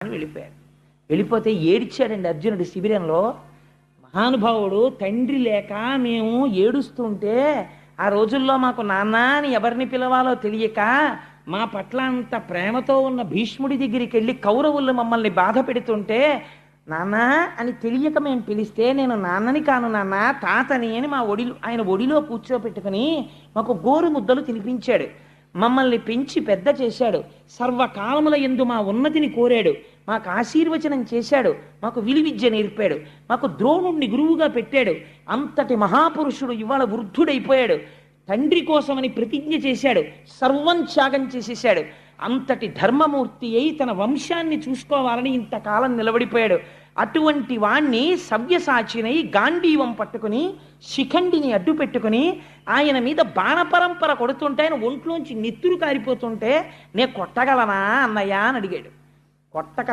అని వెళ్ళిపోయాడు. వెళ్ళిపోతే ఏడిచాడండి అర్జునుడు శిబిరంలో. మహానుభావుడు తండ్రి లేక మేము ఏడుస్తుంటే ఆ రోజుల్లో మాకు నాన్న అని ఎవరిని పిలవాలో తెలియక మా పట్ల అంత ప్రేమతో ఉన్న భీష్ముడి దగ్గరికి వెళ్ళి కౌరవులు మమ్మల్ని బాధ పెడుతుంటే నాన్న అని తెలియక మేము పిలిస్తే నేను నాన్నని కాను నాన్న తాతని అని ఆయన ఒడిలో కూర్చోపెట్టుకుని మాకు గోరు ముద్దలు తినిపించాడు. మమ్మల్ని పెంచి పెద్ద చేశాడు. సర్వకాలముల యందు మా ఉన్నతిని కోరాడు. మాకు ఆశీర్వచనం చేశాడు. మాకు విలువిద్య నేర్పాడు. మాకు ద్రోణుణ్ణి గురువుగా పెట్టాడు. అంతటి మహాపురుషుడు ఇవాళ వృద్ధుడైపోయాడు. తండ్రి కోసమని ప్రతిజ్ఞ చేశాడు. సర్వం త్యాగం చేసేశాడు. అంతటి ధర్మమూర్తి అయి తన వంశాన్ని చూసుకోవాలని ఇంతకాలం నిలబడిపోయాడు. అటువంటి వాణ్ణి సవ్యసాచినై గాంధీవం పట్టుకుని శిఖండిని అడ్డు పెట్టుకుని ఆయన మీద బాణపరంపర కొడుతుంటే ఆయన ఒంట్లోంచి నెత్తురు కారిపోతుంటే నే కొట్టగలనా అన్నయ్య అని అడిగాడు. కొట్టక